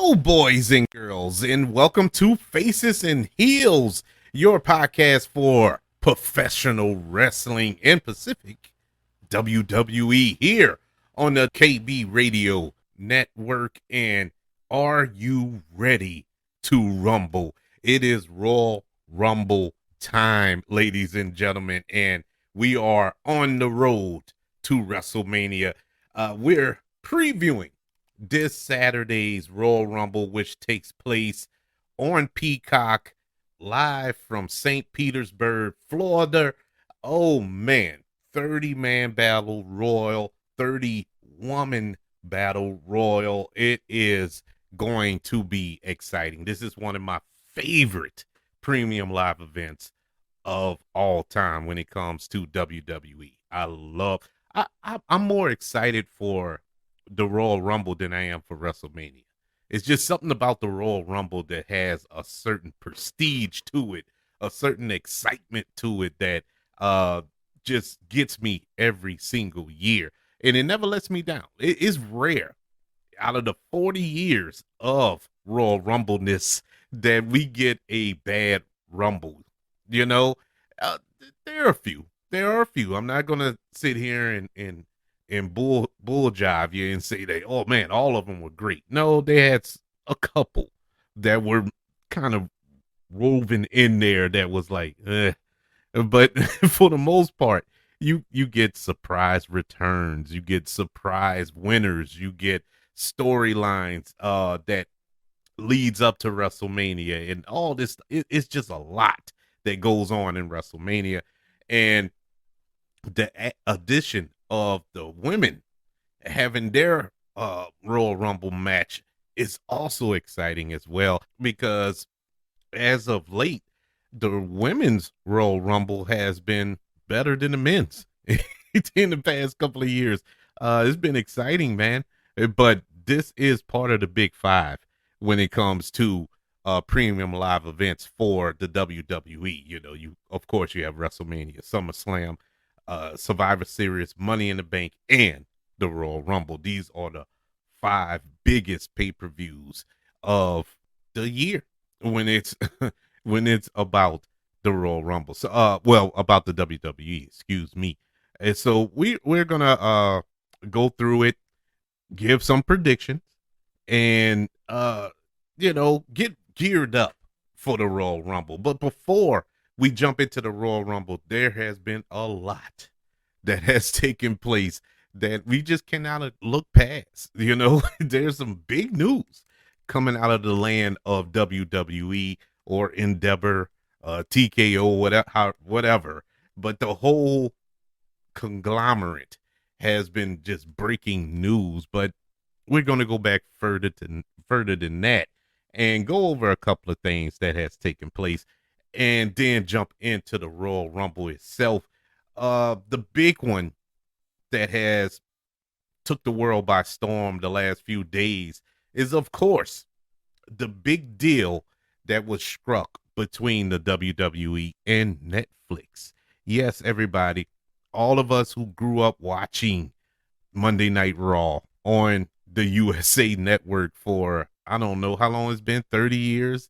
Hello, boys and girls, and welcome to Faces and Heels, your podcast for professional wrestling in Pacific, WWE, here on the KB Radio Network. And are you ready to rumble? It is Royal Rumble time, ladies and gentlemen, and we are on the road to WrestleMania. We're previewing this Saturday's Royal Rumble, which takes place on Peacock, live from St. Petersburg, Florida. Oh man, 30-man battle royal, 30-woman battle royal. It is going to be exciting. This is one of my favorite premium live events of all time when it comes to WWE. I'm more excited for the Royal Rumble than I am for WrestleMania. It's just something about the Royal Rumble that has a certain prestige to it, a certain excitement to it that just gets me every single year. And it never lets me down. It is rare out of the 40 years of Royal Rumbleness that we get a bad Rumble. You know, there are a few. There are a few. I'm not gonna sit here and bull jive you and say that, oh man, all of them were great. No, they had a couple that were kind of woven in there that was like, but for the most part, you get surprise returns, you get surprise winners, you get storylines that leads up to WrestleMania, and all this. It's just a lot that goes on in WrestleMania, and the addition of the women having their Royal Rumble match is also exciting as well, because as of late, the women's Royal Rumble has been better than the men's in the past couple of years. It's been exciting, man. But this is part of the big five when it comes to premium live events for the WWE. You know, of course you have WrestleMania, SummerSlam, Survivor Series, Money in the Bank, and the Royal Rumble. These are the five biggest pay-per-views of the year when it's when it's about the Royal Rumble. So well, about the WWE, excuse me. And so we're gonna go through it, give some predictions, and get geared up for the Royal Rumble. But before we jump into the Royal Rumble, there has been a lot that has taken place that we just cannot look past. You know, there's some big news coming out of the land of WWE or Endeavor, TKO, whatever. But the whole conglomerate has been just breaking news. But we're going to go back further than that and go over a couple of things that has taken place, and then jump into the Royal Rumble itself. The big one that has took the world by storm the last few days is, of course, the big deal that was struck between the WWE and Netflix. Yes, everybody, all of us who grew up watching Monday Night Raw on the USA Network for, I don't know how long it's been, 30 years,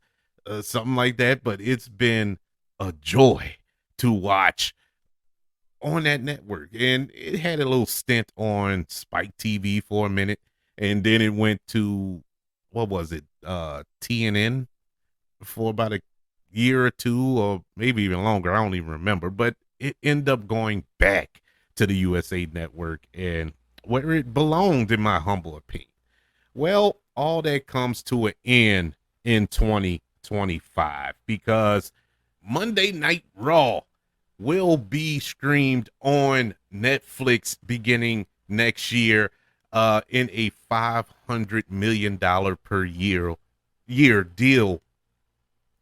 something like that, but it's been a joy to watch on that network. And it had a little stint on Spike TV for a minute, and then it went to, what was it, TNN for about a year or two, or maybe even longer. I don't even remember, but it ended up going back to the USA Network, and where it belonged, in my humble opinion. Well, all that comes to an end in 2025, because Monday Night Raw will be streamed on Netflix beginning next year, in a $500 million per year deal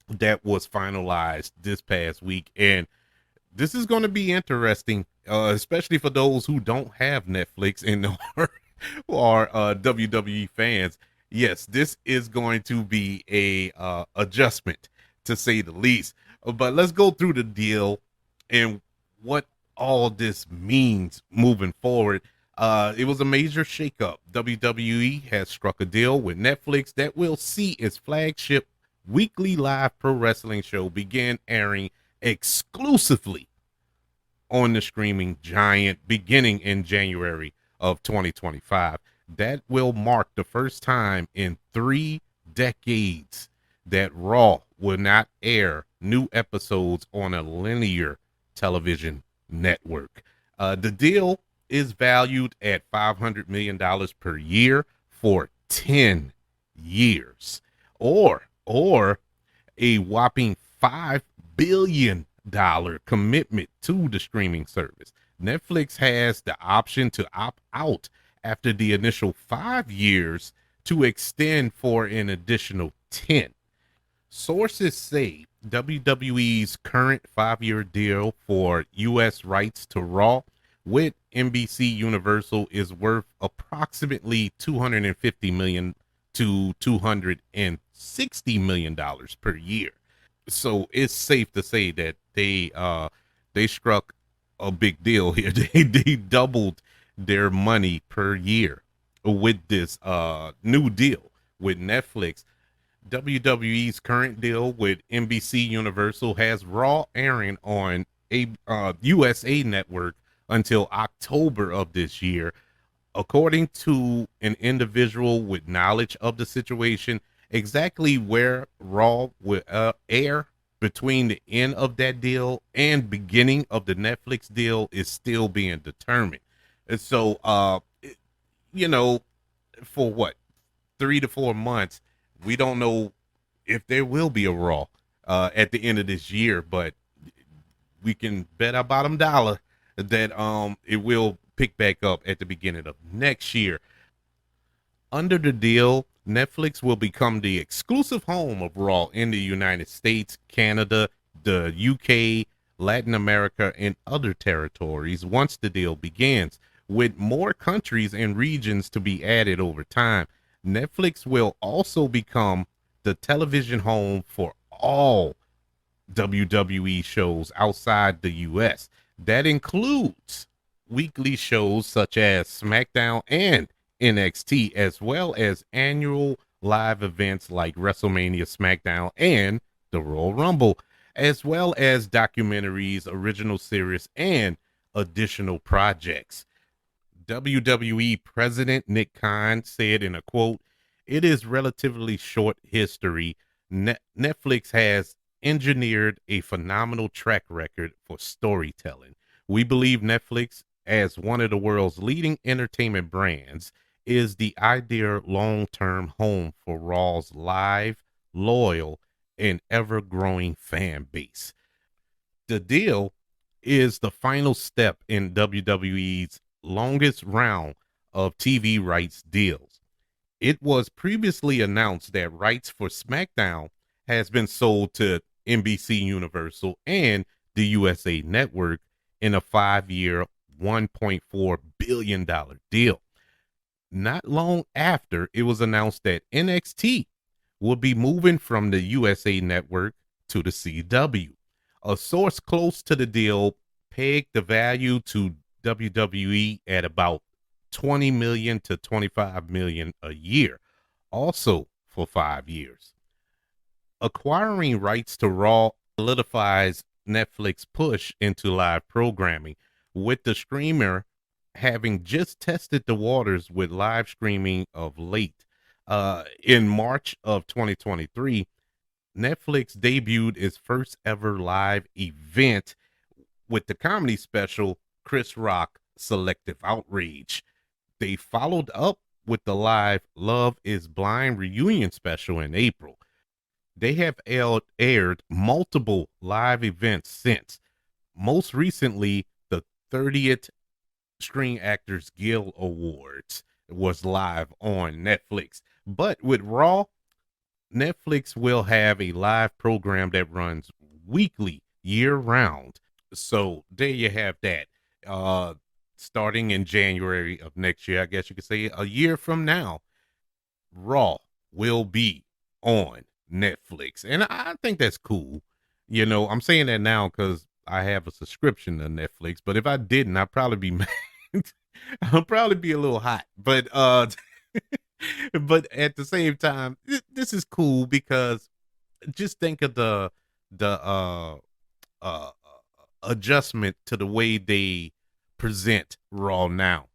that was finalized this past week. And this is going to be interesting, especially for those who don't have Netflix and are WWE fans. Yes, this is going to be a adjustment, to say the least. But let's go through the deal and what all this means moving forward. It was a major shakeup. WWE has struck a deal with Netflix that will see its flagship weekly live pro wrestling show begin airing exclusively on the streaming giant beginning in January of 2025. That will mark the first time in 3 decades that Raw will not air new episodes on a linear television network. The deal is valued at $500 million per year for 10 years, or a whopping $5 billion commitment to the streaming service. Netflix has the option to opt out after the initial 5 years to extend for an additional 10. Sources say WWE's current 5-year deal for U.S. rights to Raw with NBC Universal is worth approximately $250 million to $260 million per year. So it's safe to say that they struck a big deal here. They doubled their money per year with this new deal with Netflix. WWE's current deal with NBC Universal has Raw airing on a USA Network until October of this year. According to an individual with knowledge of the situation, exactly where Raw will air between the end of that deal and beginning of the Netflix deal is still being determined. And so, you know, for what, 3 to 4 months, we don't know if there will be a Raw at the end of this year, but we can bet our bottom dollar that it will pick back up at the beginning of next year. Under the deal, Netflix will become the exclusive home of Raw in the United States, Canada, the UK, Latin America, and other territories once the deal begins, with more countries and regions to be added over time. Netflix will also become the television home for all WWE shows outside the US. That includes weekly shows such as SmackDown and NXT, as well as annual live events like WrestleMania, SmackDown, and the Royal Rumble, as well as documentaries, original series, and additional projects. WWE President Nick Khan said in a quote, "It is relatively short history. Netflix has engineered a phenomenal track record for storytelling. We believe Netflix, as one of the world's leading entertainment brands, is the ideal long-term home for Raw's live, loyal, and ever-growing fan base." The deal is the final step in WWE's longest round of TV rights deals. It was previously announced that rights for SmackDown has been sold to NBC Universal and the USA Network in a 5-year, $1.4 billion deal. Not long after, it was announced that NXT will be moving from the USA Network to the CW. A source close to the deal pegged the value to WWE at about 20 million to 25 million a year, also for 5 years. Acquiring rights to Raw solidifies Netflix push into live programming, with the streamer having just tested the waters with live streaming of late. In March of 2023, Netflix debuted its first ever live event with the comedy special Chris Rock Selective Outrage. They followed up with the live Love is Blind reunion special in April. They have aired multiple live events since. Most recently, the 30th Screen Actors Guild Awards was live on Netflix. But with Raw, Netflix will have a live program that runs weekly, year round. So there you have that. Starting in January of next year, I guess you could say a year from now, Raw will be on Netflix. And I think that's cool. You know, I'm saying that now because I have a subscription to Netflix, but if I didn't, I'd probably be mad. I'll probably be a little hot, but but at the same time, this is cool because just think of the uh adjustment to the way they present Raw now.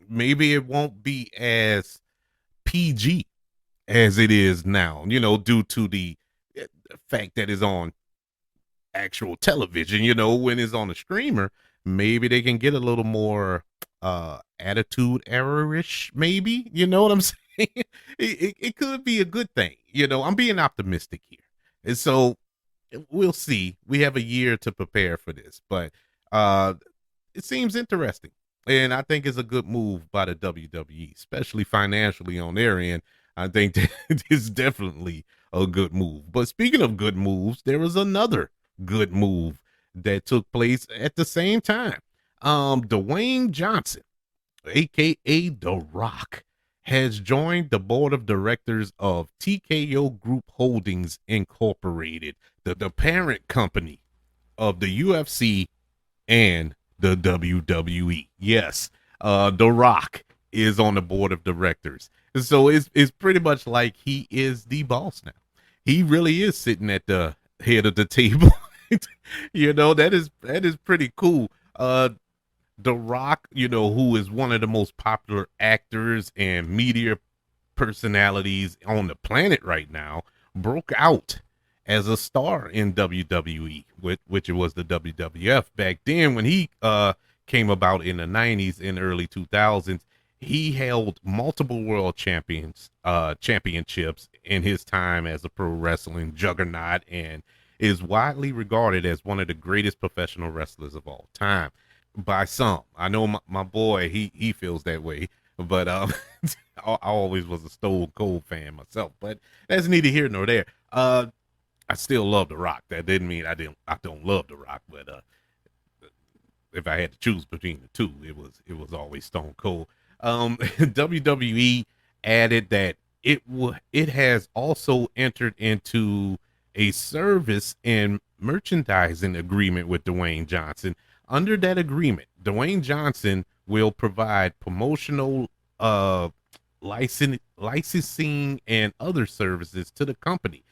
Maybe it won't be as PG as it is now, due to the fact that it's on actual television, when it's on a streamer, maybe they can get a little more attitude error-ish, maybe. You know what I'm saying? It could be a good thing. I'm being optimistic here. And so we'll see. We have a year to prepare for this, but uh it seems interesting. And I think it's a good move by the WWE, especially financially on their end. I think that it's definitely a good move. But speaking of good moves, there was another good move that took place at the same time. Dwayne Johnson, aka The Rock, has joined the board of directors of TKO Group Holdings Incorporated, the parent company of the UFC and the WWE. Yes, The Rock is on the board of directors. So it's pretty much like he is the boss now. He really is sitting at the head of the table. That is pretty cool. The Rock, who is one of the most popular actors and media personalities on the planet right now, broke out as a star in WWE, which it was the WWF back then when he came about in the 90s and early 2000s. He held multiple world championships in his time as a pro wrestling juggernaut and is widely regarded as one of the greatest professional wrestlers of all time by some. I know my boy, he feels that way, but I always was a Stone Cold fan myself, but that's neither here nor there. I still love The Rock. That didn't mean I don't love The Rock, but if I had to choose between the two, it was always Stone Cold. WWE added that it has also entered into a service and merchandising agreement with Dwayne Johnson. Under that agreement, Dwayne Johnson will provide promotional licensing and other services to the company.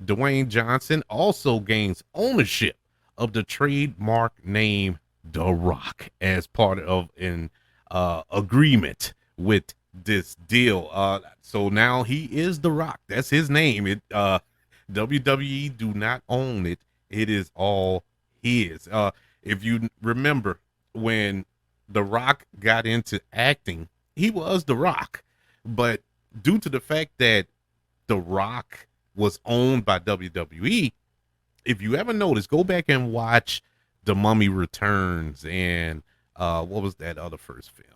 Dwayne Johnson also gains ownership of the trademark name The Rock as part of an agreement with this deal. So now he is The Rock. That's his name. WWE do not own it. It is all his. If you remember when The Rock got into acting, he was The Rock. But due to the fact that The Rock was owned by WWE, if you ever notice, go back and watch The Mummy Returns and what was that other first film?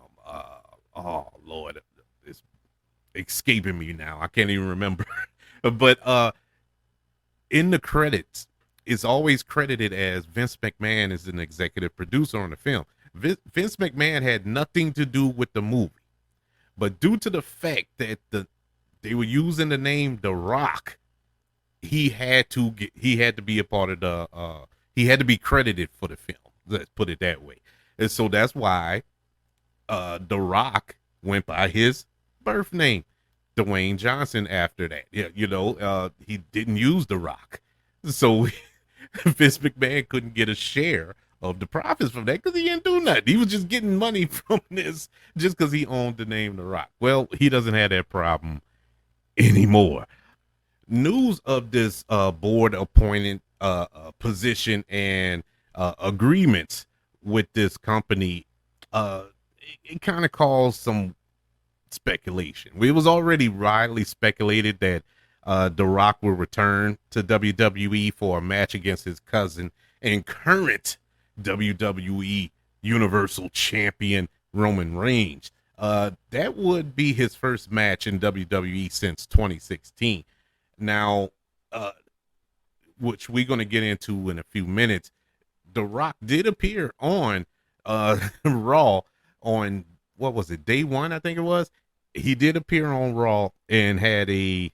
Oh Lord, it's escaping me now. I can't even remember. But in the credits, it's always credited as Vince McMahon is an executive producer on the film. Vince McMahon had nothing to do with the movie, but due to the fact that they were using the name The Rock, he had to be a part of he had to be credited for the film. Let's put it that way. And so that's why The Rock went by his birth name, Dwayne Johnson, after that. Yeah, he didn't use The Rock. So Vince McMahon couldn't get a share of the profits from that because he didn't do nothing. He was just getting money from this just because he owned the name The Rock. Well, he doesn't have that problem anymore. News of this board appointed position and agreements with this company, it kind of caused some speculation. It was already widely speculated that The Rock will return to WWE for a match against his cousin and current WWE Universal Champion Roman Reigns. That would be his first match in WWE since 2016. Now, which we're going to get into in a few minutes, The Rock did appear on Raw on, what was it, day one, I think it was. He did appear on Raw and had he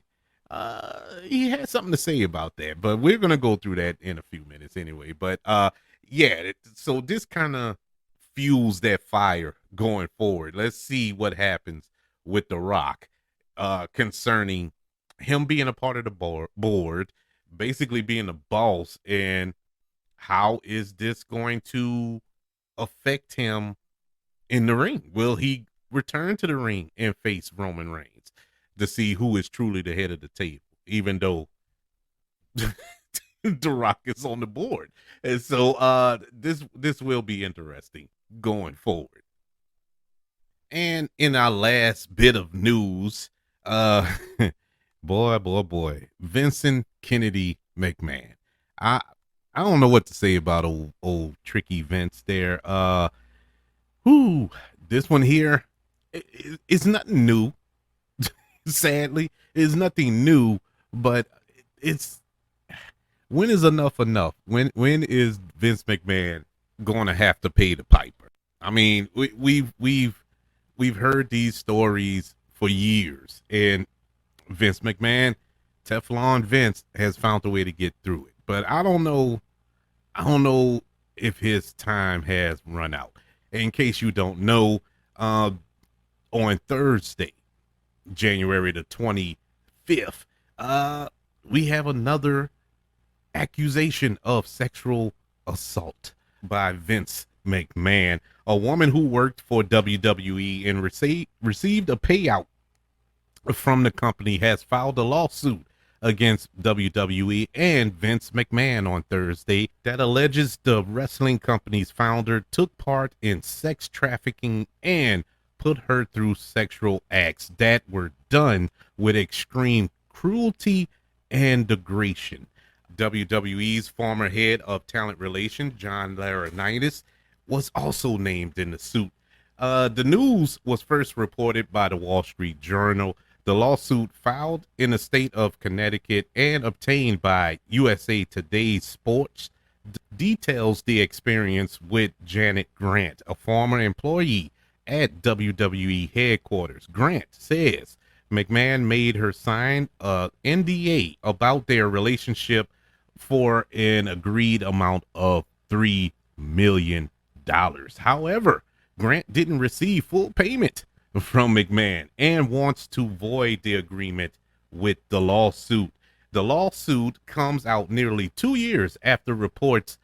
had something to say about that, but we're going to go through that in a few minutes anyway. But yeah, so this kind of fuels that fire going forward. Let's see what happens with The Rock concerning him being a part of the board, basically being the boss, and how is this going to affect him in the ring? Will he return to the ring and face Roman Reigns to see who is truly the head of the table, even though The Rock is on the board? And so this will be interesting going forward. And in our last bit of news, uh boy, Vincent Kennedy McMahon. I I don't know what to say about old tricky Vince there. Whoo, this one here, it's nothing new. Sadly, it's nothing new, but it's when is enough enough? When is Vince McMahon going to have to pay the piper? I mean, we've heard these stories for years, and Vince McMahon, Teflon Vince, has found a way to get through it. But I don't know. I don't know if his time has run out. In case you don't know, on Thursday, January the 25th, we have another accusation of sexual assault by Vince McMahon. A woman who worked for WWE and received a payout from the company has filed a lawsuit against WWE and Vince McMahon on Thursday that alleges the wrestling company's founder took part in sex trafficking and put her through sexual acts that were done with extreme cruelty and degradation. WWE's former head of talent relations, John Laurinaitis, was also named in the suit. The news was first reported by the Wall Street Journal. The lawsuit, filed in the state of Connecticut and obtained by USA Today Sports, details the experience with Janet Grant, a former employee at WWE headquarters. Grant says McMahon made her sign a NDA about their relationship for an agreed amount of $3 million. However, Grant didn't receive full payment from McMahon and wants to void the agreement with the lawsuit. The lawsuit comes out nearly 2 years after reports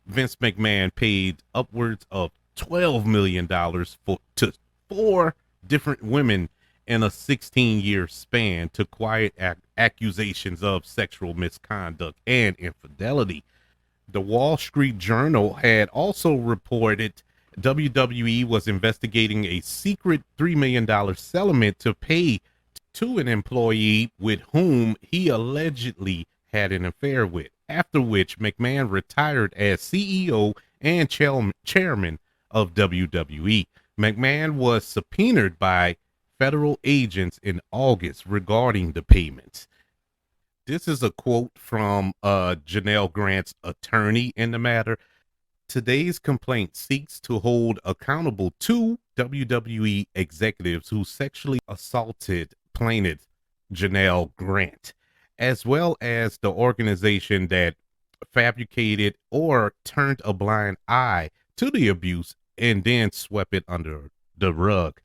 Vince McMahon paid upwards of $12 million to 4 different women in a 16-year span to quiet accusations of sexual misconduct and infidelity. The Wall Street Journal had also reported WWE was investigating a secret $3 million settlement to pay to an employee with whom he allegedly had an affair with, after which McMahon retired as CEO and chairman of WWE. McMahon was subpoenaed by federal agents in August regarding the payments. This is a quote from Janelle Grant's attorney in the matter. Today's complaint seeks to hold accountable 2 WWE executives who sexually assaulted plaintiff Janelle Grant, as well as the organization that fabricated or turned a blind eye to the abuse and then swept it under the rug.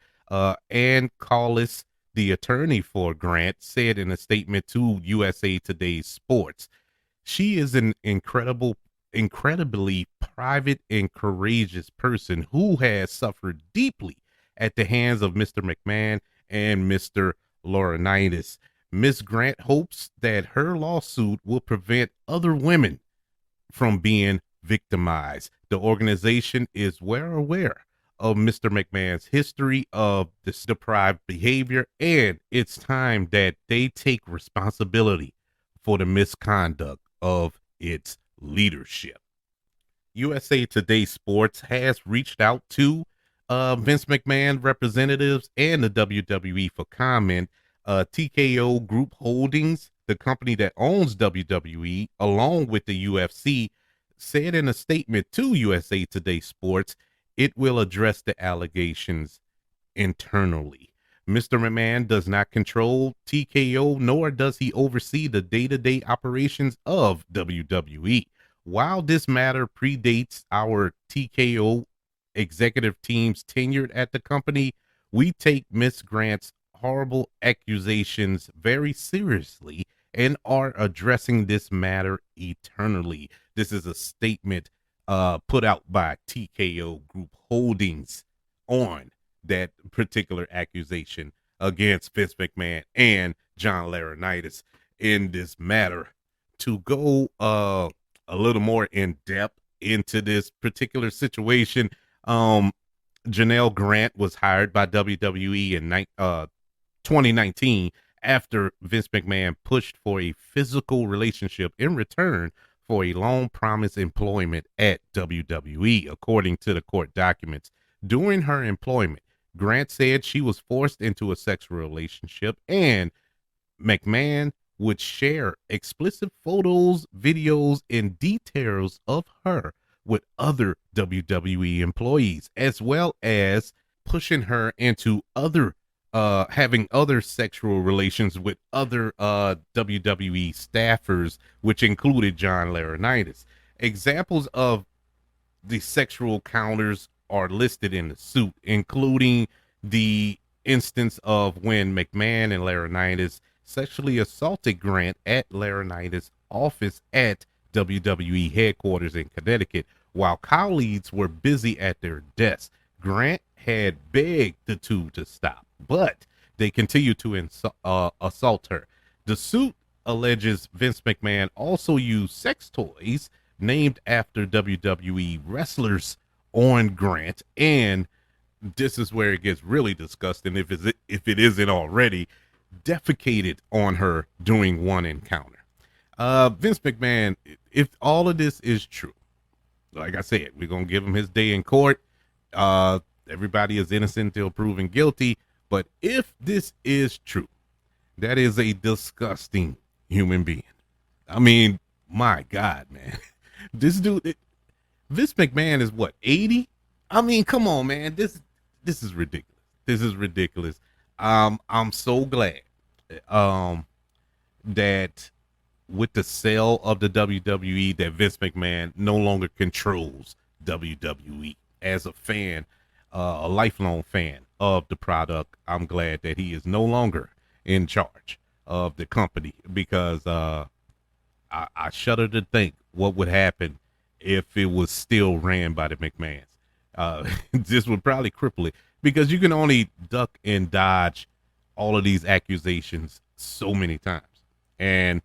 Ann Collis, the attorney for Grant, said in a statement to USA Today Sports, she is an incredibly private and courageous person who has suffered deeply at the hands of Mr. McMahon and Mr. Laurinaitis. Ms. Grant hopes that her lawsuit will prevent other women from being victimized. The organization is well aware of Mr. McMahon's history of this deprived behavior, and it's time that they take responsibility for the misconduct of its leadership. USA Today Sports has reached out to Vince McMahon representatives and the WWE for comment. TKO Group Holdings, the company that owns WWE, along with the UFC, said in a statement to USA Today Sports, it will address the allegations internally. Mr. McMahon does not control TKO, nor does he oversee the day-to-day operations of WWE. While this matter predates our TKO executive teams tenured at the company, we take Miss Grant's horrible accusations very seriously and are addressing this matter eternally. This is a statement put out by TKO Group Holdings on that particular accusation against Vince McMahon and John Laurinaitis in this matter. To go a little more in depth into this particular situation, Janelle Grant was hired by WWE in 2019 after Vince McMahon pushed for a physical relationship in return for a long promised employment at WWE, according to the court documents. During her employment, Grant said she was forced into a sexual relationship, and McMahon would share explicit photos, videos, and details of her with other WWE employees, as well as pushing her into having other sexual relations with other WWE staffers, which included John Laurinaitis. Examples of the sexual counters are listed in the suit, including the instance of when McMahon and Laurinaitis sexually assaulted Grant at Laurinaitis' office at WWE headquarters in Connecticut while colleagues were busy at their desks. Grant had begged the two to stop, but they continued to assault her. The suit alleges Vince McMahon also used sex toys named after WWE wrestlers on Grant, and this is where it gets really disgusting if it isn't already, defecated on her during one encounter. Vince McMahon, if all of this is true, like I said, we're gonna give him his day in court. Everybody is innocent until proven guilty, but if this is true, that is a disgusting human being. I mean, my God, man. This dude, Vince McMahon is what, 80? I mean, come on, man. This is ridiculous. This is ridiculous. I'm so glad that with the sale of the WWE, that Vince McMahon no longer controls WWE. As a fan, a lifelong fan of the product, I'm glad that he is no longer in charge of the company, because I shudder to think what would happen if it was still ran by the McMahons. This would probably cripple it, because you can only duck and dodge all of these accusations so many times. And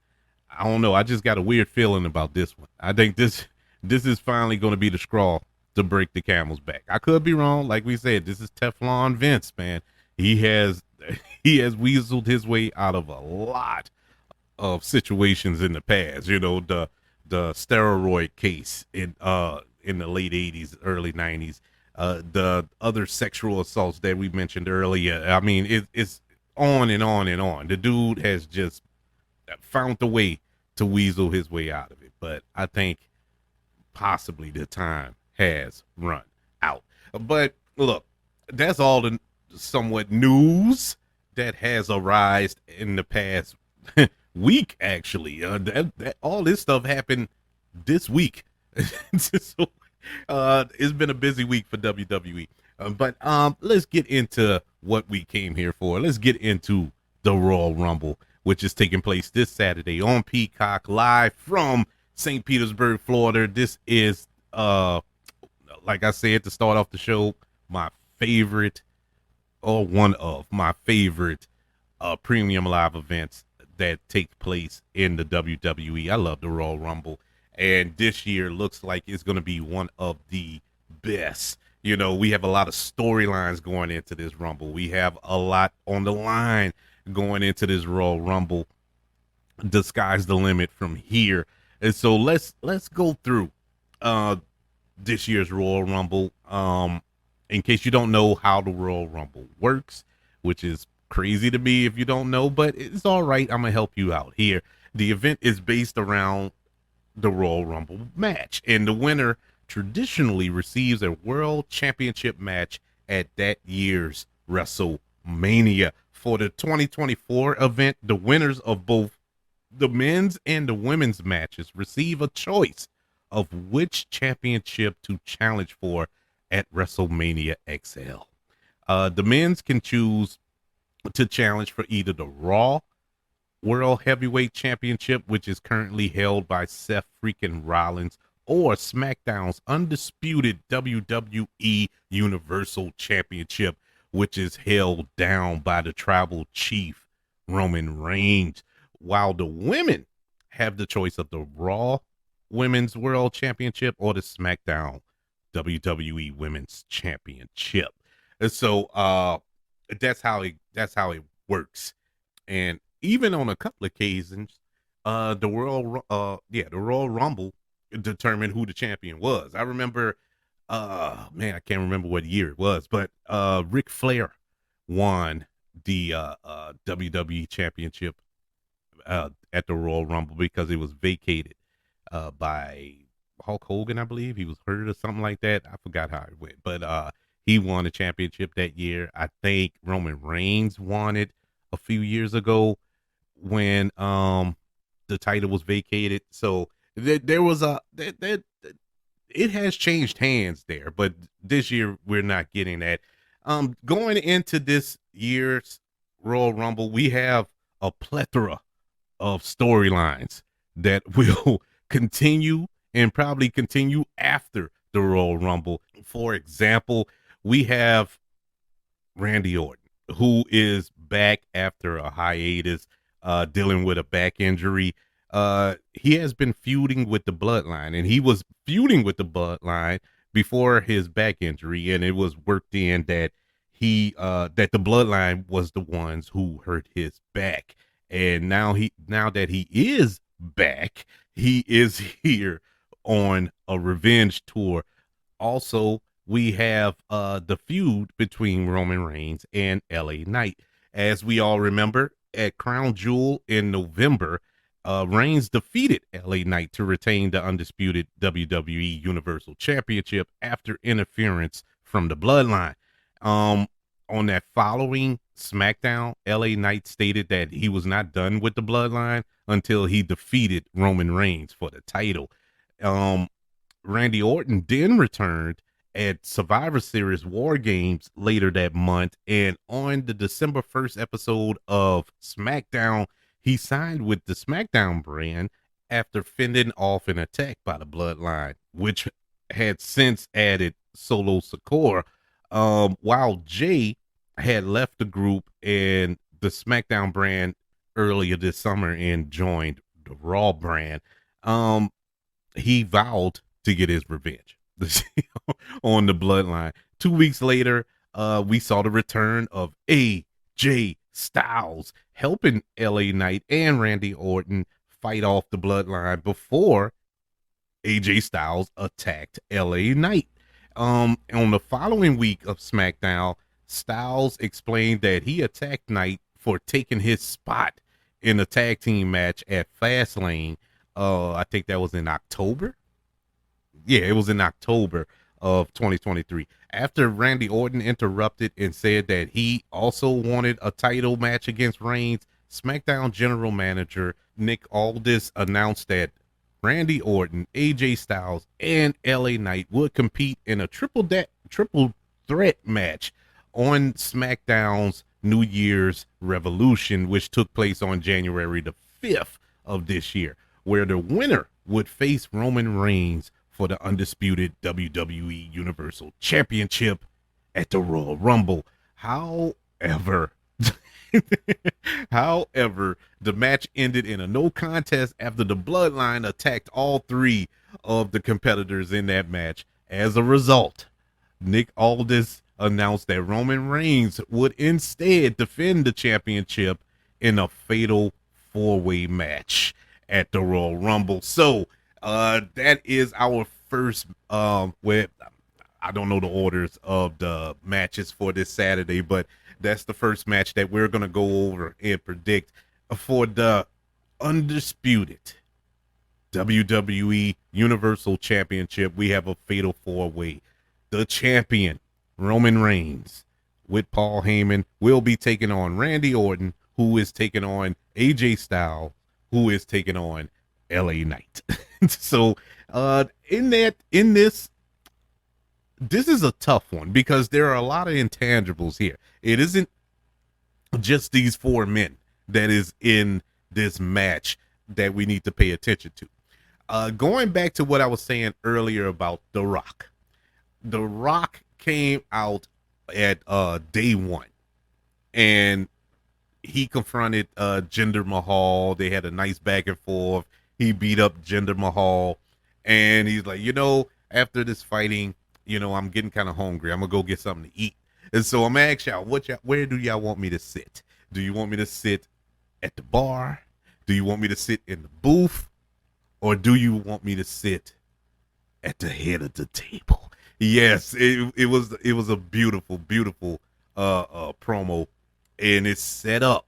I don't know, I just got a weird feeling about this one. I think this is finally going to be the straw to break the camel's back. I could be wrong. Like we said, this is Teflon Vince, man. He has weaseled his way out of a lot of situations in the past. You know, the steroid case in the late 80s, early 90s, the other sexual assaults that we mentioned earlier. I mean, it's on and on and on. The dude has just found a way to weasel his way out of it. But I think possibly the time has run out. But look, that's all the somewhat news that has arisen in the past week, actually. All this stuff happened this week. So it's been a busy week for WWE. But let's get into what we came here for. Let's get into the Royal Rumble, which is taking place this Saturday on Peacock, live from St. Petersburg, Florida. This is, like I said to start off the show, my favorite, or one of my favorite premium live events that take place in the WWE. I love the Royal Rumble, and this year looks like it's going to be one of the best. You know, we have a lot of storylines going into this Rumble. We have a lot on the line going into this Royal Rumble. The sky's the limit from here. And so let's go through this year's Royal Rumble. In case you don't know how the Royal Rumble works, which is crazy to me if you don't know, but it's all right. I'm gonna help you out here. The event is based around the Royal Rumble match, and the winner traditionally receives a world championship match at that year's WrestleMania. For the 2024 event, the winners of both the men's and the women's matches receive a choice of which championship to challenge for at WrestleMania XL. The men's can choose to challenge for either the Raw World Heavyweight Championship, which is currently held by Seth freaking Rollins, or SmackDown's undisputed WWE Universal Championship, which is held down by the tribal chief Roman Reigns. While the women have the choice of the Raw Women's World Championship or the SmackDown WWE Women's Championship. And so that's how it works. And even on a couple occasions, the Royal Rumble determined who the champion was. I remember, I can't remember what year it was, but Ric Flair won the WWE Championship at the Royal Rumble because it was vacated by Hulk Hogan, I believe. He was hurt or something like that. I forgot how it went, but he won the championship that year. I think Roman Reigns won it a few years ago when the title was vacated. So there was it has changed hands there, but this year we're not getting that. Going into this year's Royal Rumble, we have a plethora of storylines that will continue and probably continue after the Royal Rumble. For example, we have Randy Orton, who is back after a hiatus, dealing with a back injury. He has been feuding with the Bloodline, and he was feuding with the Bloodline before his back injury, and it was worked in that that the Bloodline was the ones who hurt his back. And now that he is back, he is here on a revenge tour. Also, we have the feud between Roman Reigns and LA Knight. As we all remember, at Crown Jewel in November, Reigns defeated LA Knight to retain the undisputed WWE Universal Championship after interference from the Bloodline. On that following SmackDown, LA Knight stated that he was not done with the Bloodline until he defeated Roman Reigns for the title. Randy Orton then returned at Survivor Series War Games later that month, and on the December 1st episode of SmackDown, he signed with the SmackDown brand after fending off an attack by the Bloodline, which had since added Solo Sikoa, while Jay had left the group and the SmackDown brand earlier this summer and joined the Raw brand. He vowed to get his revenge on the Bloodline. 2 weeks later, we saw the return of AJ Styles helping LA Knight and Randy Orton fight off the Bloodline before AJ Styles attacked LA Knight. On the following week of SmackDown, Styles explained that he attacked Knight for taking his spot in a tag team match at Fastlane. I think that was in October. Yeah, it was in October of 2023. After Randy Orton interrupted and said that he also wanted a title match against Reigns, SmackDown General Manager Nick Aldis announced that Randy Orton, AJ Styles, and LA Knight would compete in a triple threat match on SmackDown's New Year's Revolution, which took place on January the 5th of this year, where the winner would face Roman Reigns for the undisputed WWE Universal Championship at the Royal Rumble. However, the match ended in a no contest after the Bloodline attacked all three of the competitors in that match. As a result, Nick Aldis announced that Roman Reigns would instead defend the championship in a fatal four-way match at the Royal Rumble. So that is our first I don't know the orders of the matches for this Saturday, but that's the first match that we're going to go over and predict for the undisputed WWE Universal Championship. We have a fatal four-way. The champion, Roman Reigns, with Paul Heyman, will be taking on Randy Orton, who is taking on AJ Styles, who is taking on LA Knight. So in this this is a tough one because there are a lot of intangibles here. It isn't just these four men that is in this match that we need to pay attention to. Going back to what I was saying earlier about The Rock. The Rock came out at day one, and he confronted Jinder Mahal. They had a nice back and forth. He beat up Jinder Mahal, and he's like, after this fighting, I'm getting kind of hungry. I'm gonna go get something to eat. And so I'm asking y'all, where do y'all want me to sit? Do you want me to sit at the bar? Do you want me to sit in the booth? Or do you want me to sit at the head of the table? Yes, it was a beautiful, beautiful promo, and it set up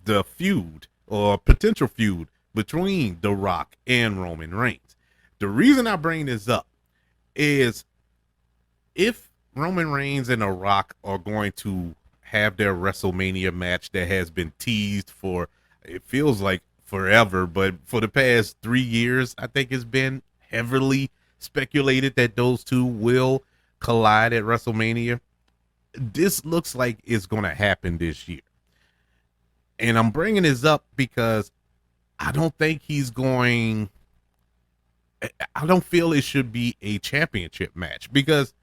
the feud or potential feud between The Rock and Roman Reigns. The reason I bring this up is if Roman Reigns and The Rock are going to have their WrestleMania match that has been teased for, it feels like forever, but for the past 3 years, I think it's been heavily speculated that those two will collide at WrestleMania. This looks like it's going to happen this year. And I'm bringing this up because I don't think I don't feel it should be a championship match because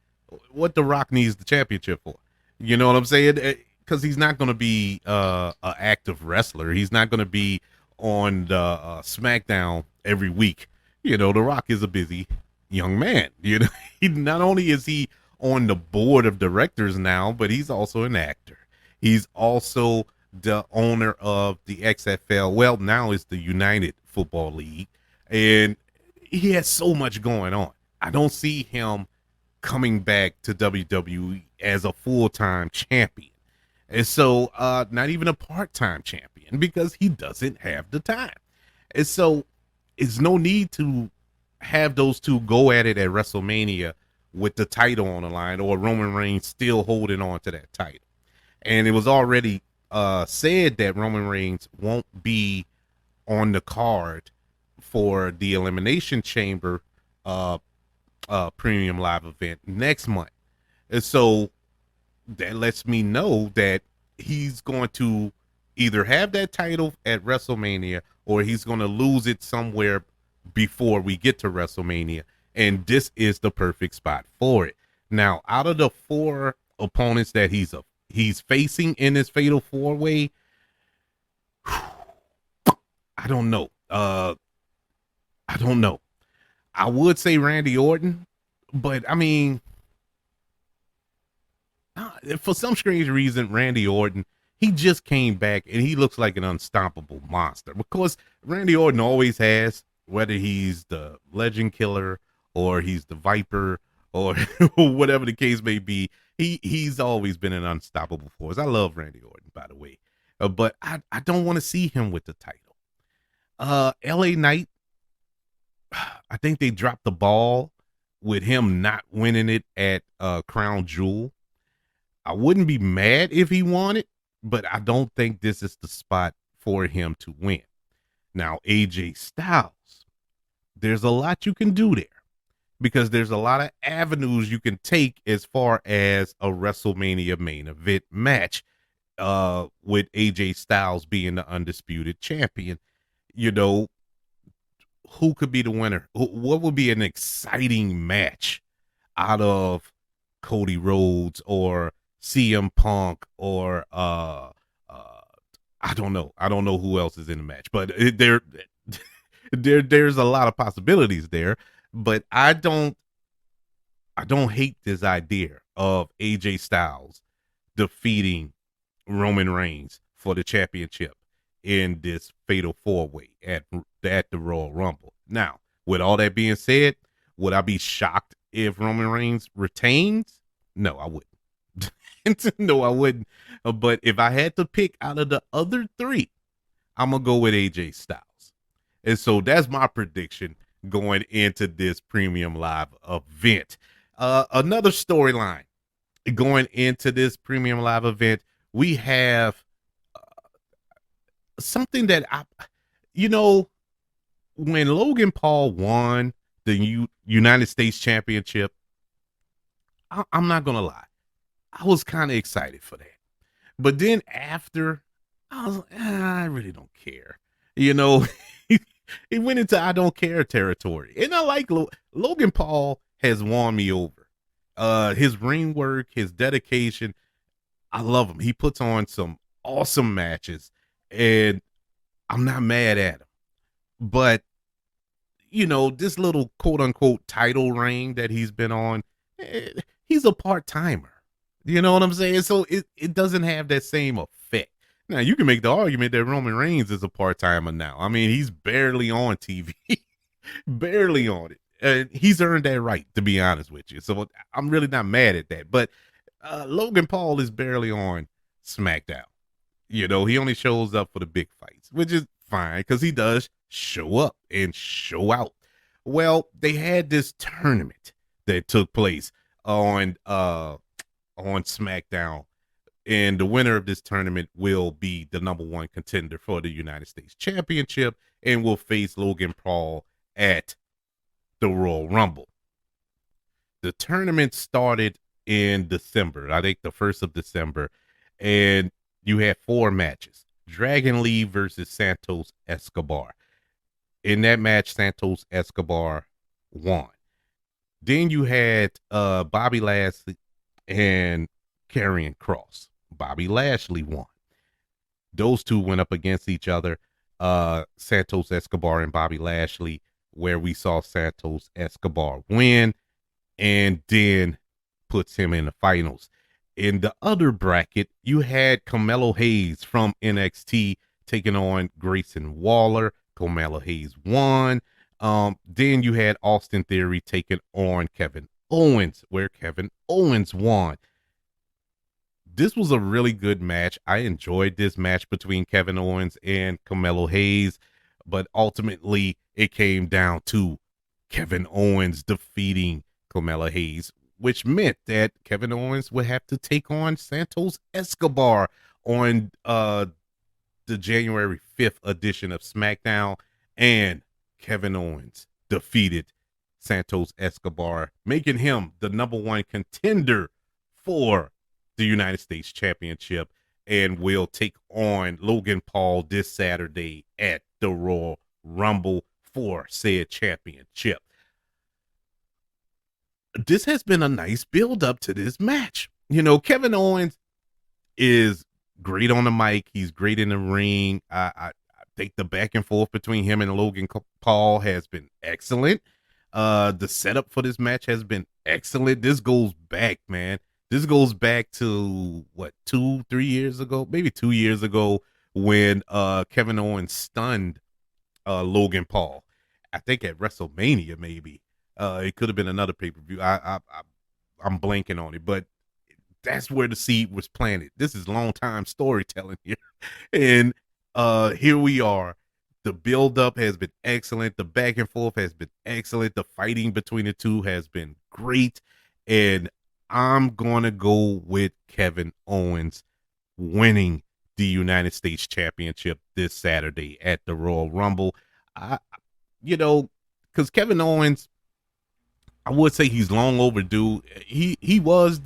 what The Rock needs the championship for. You know what I'm saying? Because he's not going to be an active wrestler. He's not going to be on the SmackDown every week. The Rock is a busy young man. He not only is he on the board of directors now, but he's also an actor. He's also the owner of the XFL. Well, now it's the United Football League, and he has so much going on. I don't see him coming back to WWE as a full-time champion. And so not even a part-time champion because he doesn't have the time. And so it's no need to have those two go at it at WrestleMania with the title on the line or Roman Reigns still holding on to that title. And it was already said that Roman Reigns won't be on the card for the Elimination Chamber premium live event next month. And so that lets me know that he's going to either have that title at WrestleMania or he's going to lose it somewhere before we get to WrestleMania. And this is the perfect spot for it. Now, out of the four opponents that he's facing in this fatal four-way, I don't know. I don't know. I would say Randy Orton, but I mean, for some strange reason, Randy Orton, he just came back and he looks like an unstoppable monster because Randy Orton always has, whether he's the Legend Killer or he's the Viper or whatever the case may be, he's always been an unstoppable force. I love Randy Orton, by the way, but I don't want to see him with the title. LA Knight, I think they dropped the ball with him not winning it at Crown Jewel. I wouldn't be mad if he won it, but I don't think this is the spot for him to win. Now, AJ Styles, there's a lot you can do there because there's a lot of avenues you can take as far as a WrestleMania main event match with AJ Styles being the undisputed champion. Who could be the winner? What would be an exciting match out of Cody Rhodes or CM Punk or I don't know. I don't know who else is in the match, but there's a lot of possibilities there. But I don't hate this idea of AJ Styles defeating Roman Reigns for the championship in this fatal four-way at the Royal Rumble. Now, with all that being said, would I be shocked if Roman Reigns retains? No, I wouldn't. No, I wouldn't. But if I had to pick out of the other three, I'm going to go with AJ Styles. And so that's my prediction going into this premium live event. Another storyline going into this premium live event, we have something that when Logan Paul won the United States Championship, I'm not gonna lie, I was kind of excited for that. But then after, I was like, I really don't care. You know, he went into I don't care territory. And I like Logan Paul has won me over. His ring work, his dedication, I love him. He puts on some awesome matches, and I'm not mad at him. But this little quote unquote title reign that he's been on, he's a part timer. You know what I'm saying? So it doesn't have that same effect. Now you can make the argument that Roman Reigns is a part timer now. I mean, he's barely on TV, barely on it. And he's earned that right, to be honest with you. So I'm really not mad at that. But Logan Paul is barely on SmackDown. He only shows up for the big fights, which is fine because he does show up and show out. Well, they had this tournament that took place on SmackDown, and the winner of this tournament will be the number one contender for the United States Championship and will face Logan Paul at the Royal Rumble. The tournament started in December, I think the 1st of December, and you had 4 matches. Dragon Lee versus Santos Escobar. In that match, Santos Escobar won. Then you had Bobby Lashley and Karrion Kross. Bobby Lashley won. Those two went up against each other, Santos Escobar and Bobby Lashley, where we saw Santos Escobar win and then puts him in the finals. In the other bracket, you had Carmelo Hayes from NXT taking on Grayson Waller. Carmelo Hayes won. Then you had Austin Theory taking on Kevin Owens, where Kevin Owens won. This was a really good match. I enjoyed this match between Kevin Owens and Carmelo Hayes, but ultimately it came down to Kevin Owens defeating Carmelo Hayes, which meant that Kevin Owens would have to take on Santos Escobar on the January 5th edition of SmackDown, and Kevin Owens defeated Santos Escobar, making him the number one contender for the United States Championship, and will take on Logan Paul this Saturday at the Royal Rumble for said championship. This has been a nice build up to this match. Kevin Owens is great on the mic. He's great in the ring. I think the back and forth between him and Logan Paul has been excellent. The setup for this match has been excellent. This goes back, man. This goes back to 2-3 years ago, maybe 2 years ago, when Kevin Owens stunned Logan Paul. I think at WrestleMania, maybe. It could have been another pay-per-view. I'm blanking on it, but that's where the seed was planted. This is long time storytelling here. And here we are. The build-up has been excellent. The back and forth has been excellent. The fighting between the two has been great. And I'm going to go with Kevin Owens winning the United States Championship this Saturday at the Royal Rumble. Because Kevin Owens, I would say he's long overdue. He was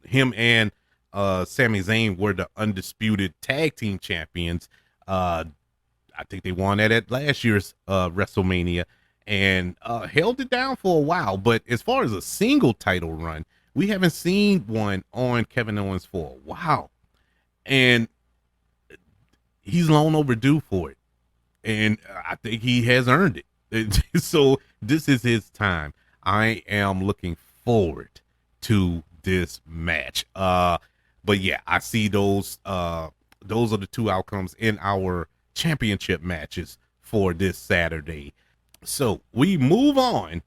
him and Sami Zayn were the undisputed tag team champions. I think they won that at last year's WrestleMania and held it down for a while. But as far as a single title run, we haven't seen one on Kevin Owens for a while. And he's long overdue for it. And I think he has earned it. So this is his time. I am looking forward to this match. But yeah, I see those are the two outcomes in our championship matches for this Saturday. So we move on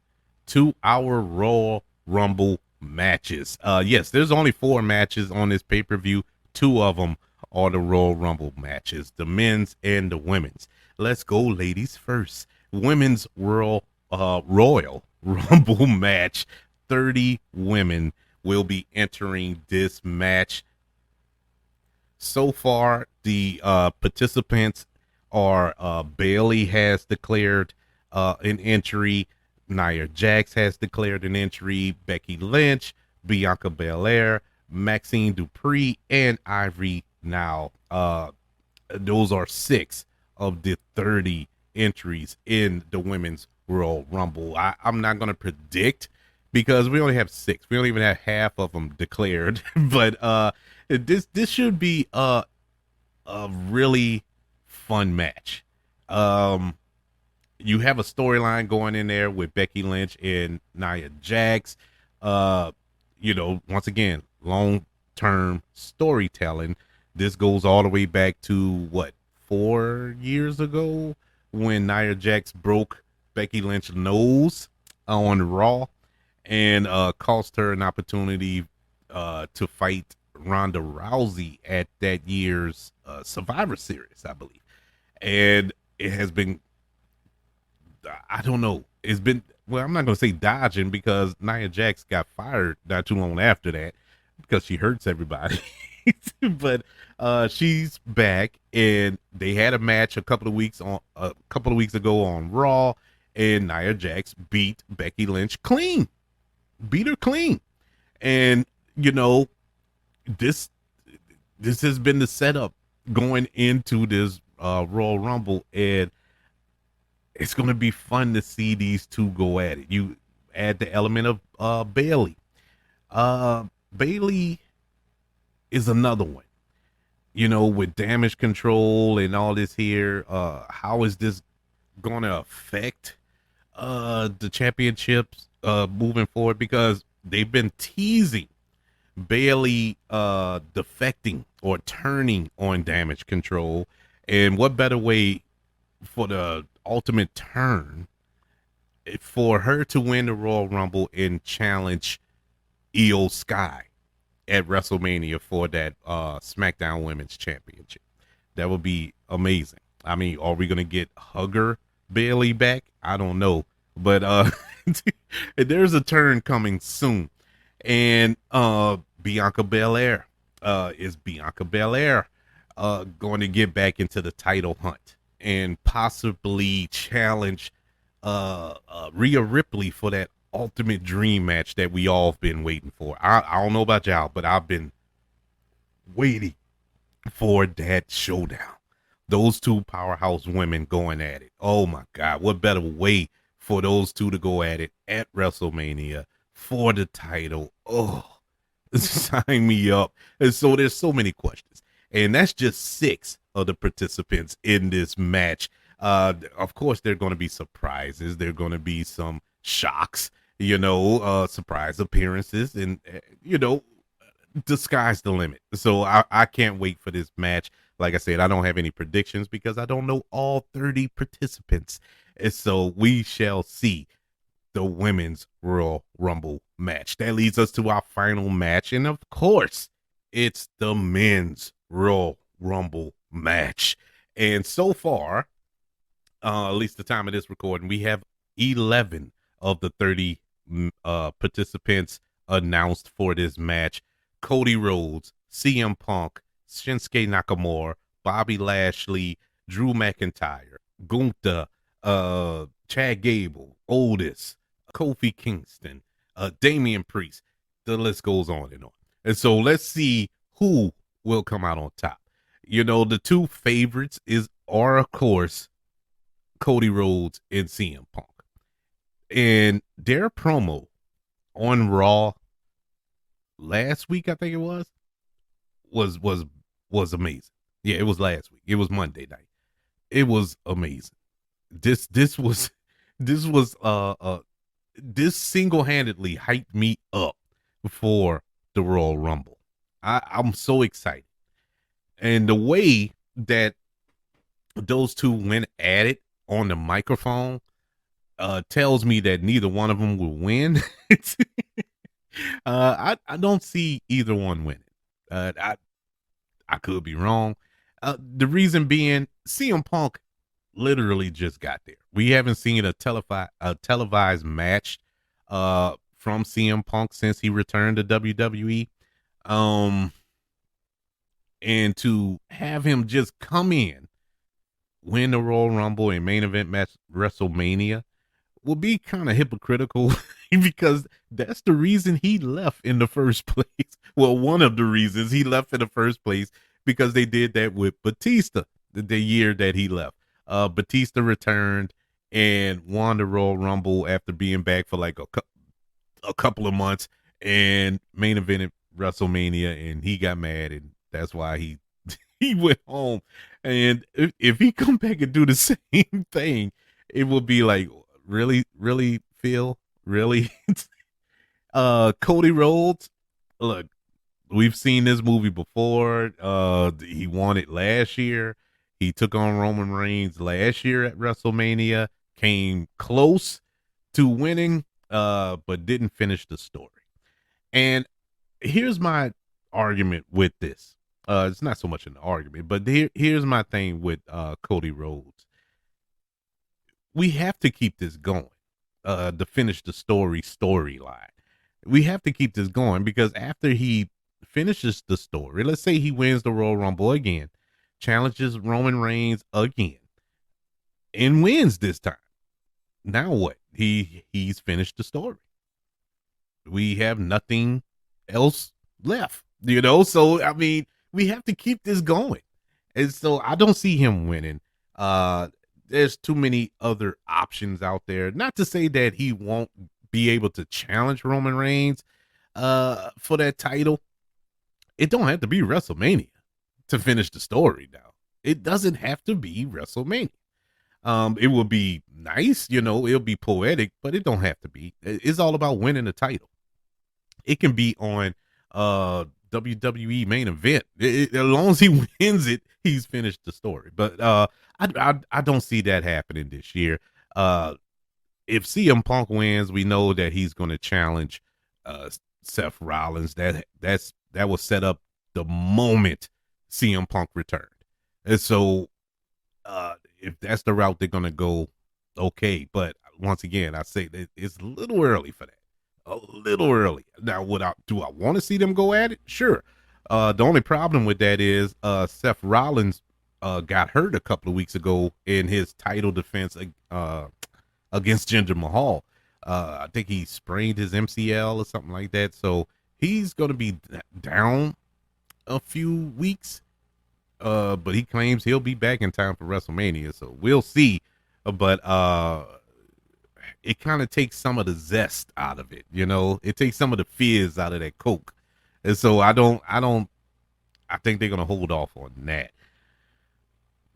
to our Royal Rumble matches. Yes, there's only 4 matches on this pay-per-view. 2 of them are the Royal Rumble matches, the men's and the women's. Let's go ladies first. Women's Royal Rumble match. 30 women will be entering this match. So far, the participants are Bayley has declared an entry. Nia Jax has declared an entry. Becky Lynch, Bianca Belair, Maxine Dupree, and Ivory Now. Those are 6 of the 30 entries in the women's Royal Rumble. I'm not going to predict because we only have 6. We don't even have half of them declared. But this should be a really fun match. You have a storyline going in there with Becky Lynch and Nia Jax. Once again, long-term storytelling. This goes all the way back to 4 years ago when Nia Jax broke Becky Lynch's nose on Raw and cost her an opportunity to fight Ronda Rousey at that year's Survivor Series, I believe. And it has been, I don't know, it's been, I'm not going to say dodging because Nia Jax got fired not too long after that because she hurts everybody. But she's back, and they had a match a couple of weeks ago on Raw, and Nia Jax beat Becky Lynch clean, beat her clean, and this has been the setup going into this Royal Rumble, and it's going to be fun to see these two go at it. You add the element of Bayley. Bayley is another one, with Damage Control and all this here. How is this going to affect the championships moving forward? Because they've been teasing Bayley defecting or turning on Damage Control. And what better way for the ultimate turn for her to win the Royal Rumble and challenge Io Sky at WrestleMania for that SmackDown Women's Championship. That would be amazing. I mean, are we gonna get Hugger Bayley back? I don't know, but there's a turn coming soon, and Bianca Belair is Bianca Belair going to get back into the title hunt and possibly challenge Rhea Ripley for that ultimate dream match that we all have been waiting for. I don't know about y'all, but I've been waiting for that showdown. Those two powerhouse women going at it. Oh my God, what better way for those two to go at it at WrestleMania for the title? Oh, sign me up. And so there's so many questions. And that's just 6 of the participants in this match. Of course, there are going to be surprises. There are going to be some shocks, surprise appearances, and the sky's the limit. So I can't wait for this match. Like I said, I don't have any predictions because I don't know all 30 participants. And so we shall see the women's Royal Rumble match. That leads us to our final match. And of course, it's the men's Royal Rumble match. And so far, at least the time of this recording, we have 11 of the 30 participants announced for this match. Cody Rhodes, CM Punk, Shinsuke Nakamura, Bobby Lashley, Drew McIntyre, Gunther, Chad Gable, Otis, Kofi Kingston, Damian Priest. The list goes on and on. And so let's see who will come out on top. The two favorites are of course Cody Rhodes and CM Punk. And their promo on Raw last week, I think it was amazing. Yeah, it was last week. It was Monday night. It was amazing. This single-handedly hyped me up for the Royal Rumble. I'm so excited. And the way that those two went at it on the microphone tells me that neither one of them will win. I don't see either one winning. I could be wrong. The reason being, CM Punk literally just got there. We haven't seen a televised match from CM Punk since he returned to WWE. And to have him just come in, win the Royal Rumble and main event match WrestleMania will be kind of hypocritical because That's the reason he left in the first place. Well, one of the reasons he left in the first place, because they did that with Batista the year that he left. Batista returned and won the Royal Rumble after being back for like a couple of months and main evented WrestleMania, and he got mad, and that's why he went home. And if he come back and do the same thing, it would be like, really, Phil, really. Cody Rhodes, look, we've seen this movie before. He won it last year. He took on Roman Reigns last year at WrestleMania, came close to winning, but didn't finish the story. And here's my argument with this. It's not so much an argument, but here's my thing with Cody Rhodes. We have to keep this going to finish the storyline. We have to keep this going because after he finishes the story, let's say he wins the Royal Rumble again, challenges Roman Reigns again, and wins this time. Now what? He's finished the story. We have nothing else left, So I mean, we have to keep this going, and so I don't see him winning. There's too many other options out there. Not to say that he won't be able to challenge Roman Reigns for that title. It don't have to be WrestleMania to finish the story now. It doesn't have to be WrestleMania. It will be nice, it'll be poetic, but it don't have to be. It's all about winning the title. It can be on WWE main event. As long as he wins it, he's finished the story. But I don't see that happening this year. If CM Punk wins, we know that he's going to challenge Seth Rollins. That was set up the moment CM Punk returned. And so if that's the route they're going to go, okay. But once again, I say that it's a little early for that. A little early. Now, do I want to see them go at it? Sure. The only problem with that is Seth Rollins got hurt a couple of weeks ago in his title defense against Jinder Mahal. I think he sprained his MCL or something like that. So he's going to be down a few weeks. But he claims he'll be back in time for WrestleMania. So we'll see. But it kind of takes some of the zest out of it. It takes some of the fizz out of that Coke. And so I think they're going to hold off on that.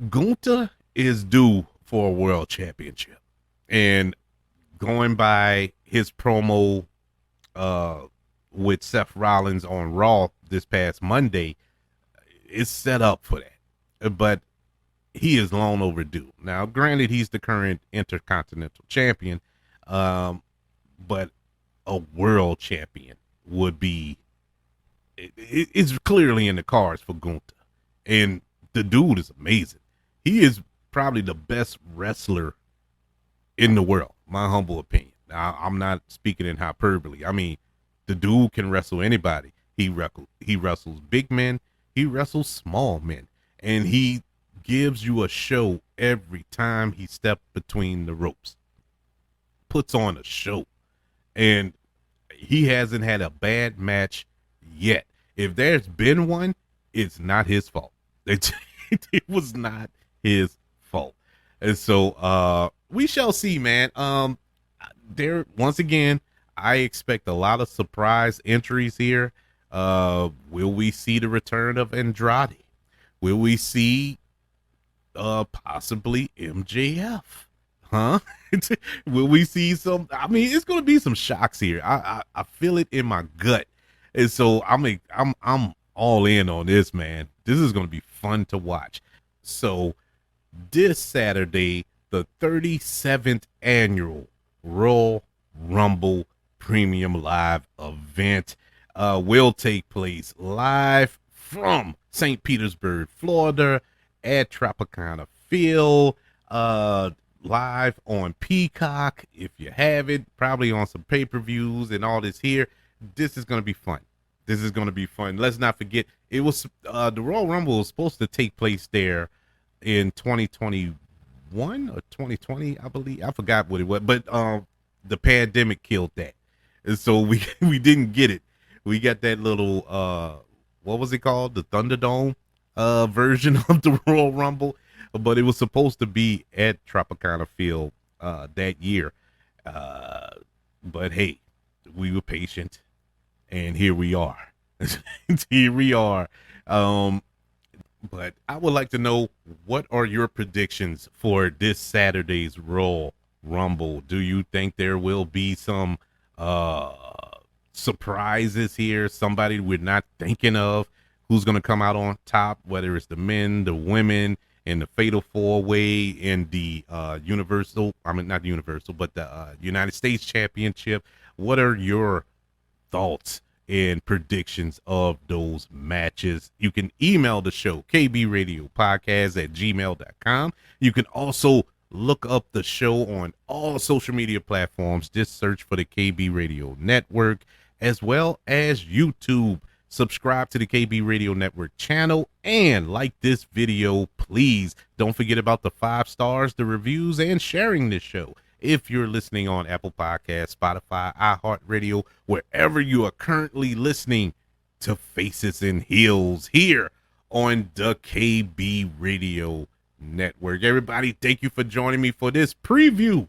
Gunther is due for a world championship. And going by his promo with Seth Rollins on Raw this past Monday, it's set up for that. But he is long overdue. Now, granted, he's the current Intercontinental Champion, but a world champion would be, it's clearly in the cards for Gunther. And the dude is amazing. He is probably the best wrestler in the world, my humble opinion. Now, I'm not speaking in hyperbole. I mean, the dude can wrestle anybody. He wrestles big men. He wrestles small men. And he gives you a show every time he steps between the ropes. Puts on a show. And he hasn't had a bad match yet. If there's been one, it's not his fault. It was not his fault. And so we shall see, man. There, once again, I expect a lot of surprise entries here. Will we see the return of Andrade? Will we see possibly MJF? Huh? Will we see some? I mean, it's going to be some shocks here. I feel it in my gut, and so I'm all in on this, man. This is going to be fun to watch. So this Saturday, the 37th annual Royal Rumble Premium Live event will take place live from St. Petersburg, Florida at Tropicana Field, live on Peacock. If you have it, probably on some pay-per-views and all this here. This is going to be fun. This is going to be fun. Let's not forget, it was the Royal Rumble was supposed to take place there in 2021 or 2020, I believe. I forgot what it was, but the pandemic killed that. And so we we didn't get it. We got that little what was it called? The Thunderdome version of the Royal Rumble, but it was supposed to be at Tropicana Field that year. Uh, but hey, we were patient, and here we are. Here we are. Um, but I would like to know, what are your predictions for this Saturday's Royal Rumble? Do you think there will be some uh surprises here? Somebody we're not thinking of who's going to come out on top, whether it's the men, the women, and the fatal four way in the universal, I mean not universal, but the United States Championship. What are your thoughts and predictions of those matches? You can email the show, kbradiopodcast@gmail.com. You can also look up the show on all social media platforms. Just search for the KB Radio Network, as well as YouTube. Subscribe to the KB Radio Network channel and like this video, please. Don't forget about the 5 stars, the reviews, and sharing this show. If you're listening on Apple Podcasts, Spotify, iHeartRadio, wherever you are currently listening to Faces and Heels here on the KB Radio Network. Everybody, thank you for joining me for this preview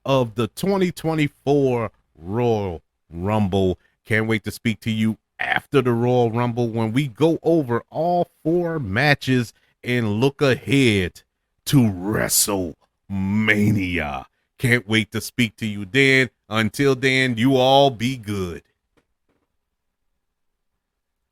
of the 2024 Royal Rumble. Can't wait to speak to you after the Royal Rumble when we go over all 4 matches and look ahead to WrestleMania. Can't wait to speak to you then. Until then, you all be good.